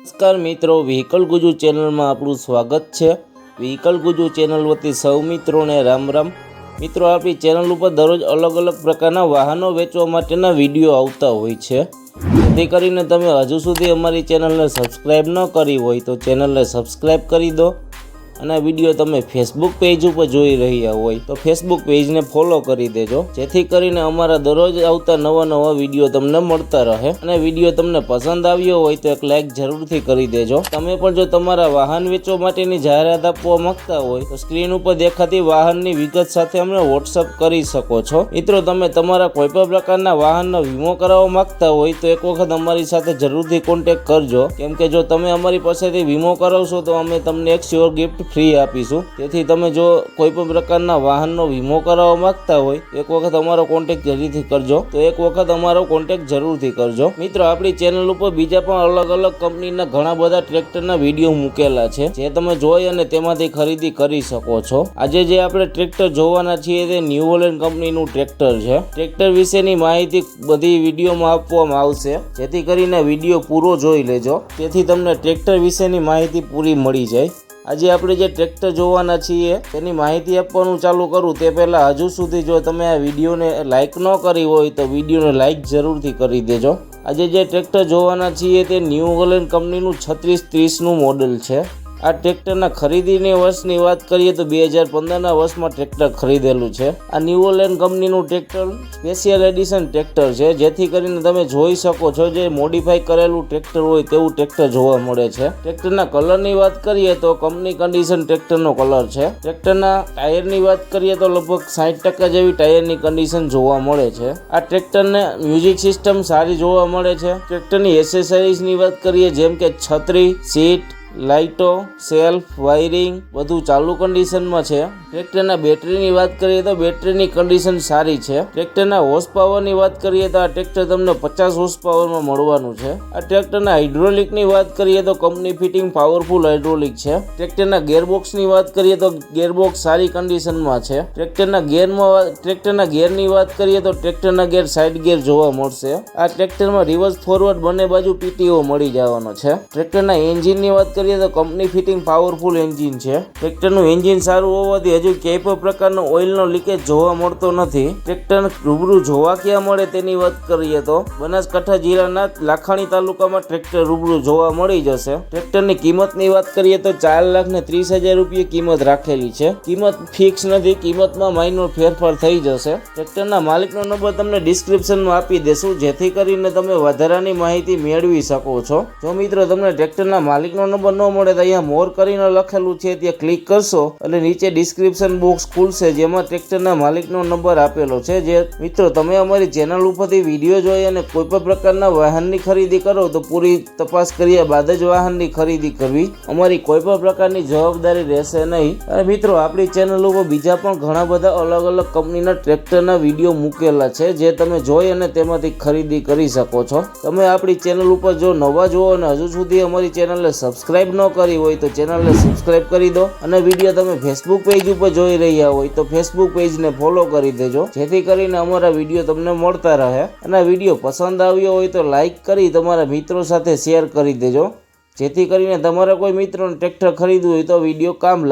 નમસ્કાર મિત્રો, વ્હીકલ ગુજુ ચેનલમાં આપણું સ્વાગત છે। વ્હીકલ ગુજુ ચેનલ વતી સૌ મિત્રોને રામ રામ। મિત્રો, આપણી ચેનલ ઉપર દરરોજ અલગ અલગ પ્રકારના વાહનો વેચવા માટેના વિડીયો આવતા હોય છે। જેથી કરીને તમે હજુ સુધી અમારી ચેનલને સબસ્ક્રાઈબ ન કરી હોય તો ચેનલને સબસ્ક્રાઈબ કરી દો અને વિડીયો તમે ફેસબુક પેજ ઉપર જોઈ રહ્યા હોય તો ફેસબુક પેજને ફોલો કરી દેજો, જેથી કરીને અમારા દરરોજ આવતા નવા વિડીયો તમને મળતા રહે। અને વિડીયો તમને પસંદ આવ્યો હોય તો એક લાઈક જરૂરથી કરી દેજો। તમે પણ જો તમારા વાહન વેચવા માટેની જાહેરાત આપવા માંગતા હોય તો સ્ક્રીન ઉપર દેખાતી વાહનની વિગત સાથે અમને વોટ્સઅપ કરી શકો છો। મિત્રો, તમે તમારા કોઈ પણ પ્રકારના વાહનનો વીમો કરાવવા માંગતા હોય તો એક વખત અમારી સાથે જરૂરથી કોન્ટેક્ટ કરજો, કેમ કે જો તમે અમારી પાસેથી વીમો કરાવશો તો અમે તમને એક શ્યોર ગિફ્ટ ફ્રી આપીશું। તેથી તમે જો કોઈ પણ પ્રકારના વાહનનો વીમો કરાવવા માંગતા હોય એક વખત અમારો કોન્ટેક્ટ જરૂરથી કરજો, તો એક વખત અમારો કોન્ટેક્ટ જરૂરથી કરજો। મિત્રો, આપણી ચેનલ ઉપર બીજા પણ અલગ અલગ કંપનીના ઘણા બધા ટ્રેક્ટરના વિડીયો મૂકેલા છે, જે તમે જોઈ અને તેમાંથી ખરીદી કરી શકો છો। આજે જે આપણે ટ્રેક્ટર જોવાના છીએ તે ન્યુ હોલેન્ડ કંપનીનું ટ્રેક્ટર છે। ટ્રેક્ટર વિશેની માહિતી બધી વિડીયોમાં આપવામાં આવશે, જેથી કરીને વિડીયો પૂરો જોઈ લેજો, તેથી તમને ટ્રેક્ટર વિશેની માહિતી પૂરી મળી જાય। આજે આપણે જે ટ્રેક્ટર જોવાના છીએ તેની માહિતી આપવાનું ચાલુ કરું તે પહેલાં હજુ સુધી જો તમે આ વિડીયોને લાઇક ન કરી હોય તો વિડીયોને લાઇક જરૂરથી કરી દેજો। આજે જે ટ્રેક્ટર જોવાના છીએ તે ન્યુ હોલેન્ડ કંપનીનું 3630નું મોડલ છે। આ ટ્રેક્ટરના ખરીદીની વર્ષની વાત કરીએ તો 2015ના વર્ષમાં ટ્રેક્ટર ખરીદેલું છે। આ ન્યુ હોલેન્ડ કંપનીનું ટ્રેક્ટર સ્પેશિયલ એડિશન ટ્રેક્ટર છે, જેથી કરીને તમે જોઈ શકો છો જે મોડિફાઈ કરેલું ટ્રેક્ટર હોય તેવું ટ્રેક્ટર જોવા મળે છે। ટ્રેક્ટરના કલરની વાત કરીએ તો કંપની કન્ડિશન ટ્રેક્ટરનો કલર છે। ટ્રેક્ટરના ટાયરની વાત કરીએ તો લગભગ 60% જેવી ટાયરની કન્ડિશન જોવા મળે છે। આ ટ્રેક્ટરને મ્યુઝિક સિસ્ટમ સારી જોવા મળે છે। ટ્રેક્ટરની એસેસરીઝની વાત કરીએ જેમ કે છત્રી, સીટ, લાઇટો, સેલ્ફ, વાયરિંગ બધું ચાલુ કન્ડિશનમાં છે। ટ્રેક્ટરના બેટરીની વાત કરીએ તો બેટરીની કન્ડિશન સારી છે। ટ્રેક્ટરના હોર્સ પાવરની વાત કરીએ તો આ ટ્રેક્ટર તમને 50 હોર્સ પાવરમાં મળવાનું છે। આ ટ્રેક્ટરના હાઇડ્રોલિકની વાત કરીએ તો કંપની ફિટિંગ પાવરફુલ હાઇડ્રોલિક છે। ટ્રેક્ટરના ગેરબોક્સની વાત કરીએ તો ગેરબોક્સ સારી કન્ડિશનમાં છે। ટ્રેક્ટરના ગેરની વાત કરીએ તો ટ્રેક્ટરના ગેર સાઇડ ગેર જોવા મળશે। આ ટ્રેક્ટરમાં રિવર્સ ફોરવર્ડ બંને બાજુ પીટીઓ મળી જવાનો છે। ટ્રેક્ટરના એન્જિનની વાત કરીએ તો કંપની ફિટિંગ પાવરફુલ એન્જિન છે। ટ્રેક્ટરનું એન્જિન સારું હોવાથી હજુ ક્યાંય પણ પ્રકારનો ઓઇલનો લીકેજ જોવા મળતો નથી। ટ્રેક્ટર રૂબરૂ જોવા ક્યાં મળે તેની વાત કરીએ તો બનાસકાંઠા જિલ્લાના લાખાણી તાલુકામાં ટ્રેક્ટર રૂબરૂ જોવા મળી જશે। ટ્રેક્ટરની કિંમતની વાત કરીએ તો 4,30,000 રૂપિયા કિંમત રાખેલી છે। કિંમત ફિક્સ નથી, કિંમતમાં માઇનોર ફેરફાર થઈ જશે। ટ્રેક્ટરના માલિકનો નંબર તમને ડિસ્ક્રિપ્શનમાં આપી દેશું, જેથી કરીને તમે વધારાની માહિતી મેળવી શકો છો। જો મિત્રો તમને ટ્રેક્ટરના માલિકનો નંબર ન મળે તો અહીંયા મોર કરીને લખેલું છે ત્યાં ક્લિક કરશો એટલે નીચે ડિસ્ક્રિપ્શન બોક્સ ખુલશે, જેમાં ટ્રેક્ટરના માલિકનો નંબર આપેલો છે। જે મિત્રો તમે અમારી ચેનલ ઉપરથી વિડીયો જોઈ અને કોઈ પણ પ્રકારના વાહનની ખરીદી કરો તો પૂરી તપાસ કર્યા બાદ જ વાહનની ખરીદી કરવી, અમારી કોઈ પણ પ્રકારની જવાબદારી રહેશે નહીં। અને મિત્રો, આપણી ચેનલ ઉપર બીજા પણ ઘણા બધા અલગ અલગ કંપનીના ટ્રેક્ટરના વિડીયો મૂકેલા છે, જે તમે જોઈ અને તેમાંથી ખરીદી કરી શકો છો। તમે આપણી ચેનલ ઉપર જો નવા જુઓ અને હજુ સુધી અમારી ચેનલને સબસ્ક્રાઈબ ન કરી હોય તો ચેનલને સબસ્ક્રાઈબ કરી દો અને વિડીયો તમે ફેસબુક પેજ ઉપર જોઈ રહ્યા હોય તો ફેસબુક પેજને ફોલો કરી દેજો, જેથી કરીને અમારા વિડીયો તમને મળતા રહે। અને વિડીયો પસંદ આવ્યો હોય તો લાઈક કરી તમારા મિત્રો સાથે શેર કરી દેજો, જેથી કરીને તમારા કોઈ મિત્રોને ટ્રેક્ટર ખરીદવું હોય તો વિડીયો કામ લાગે।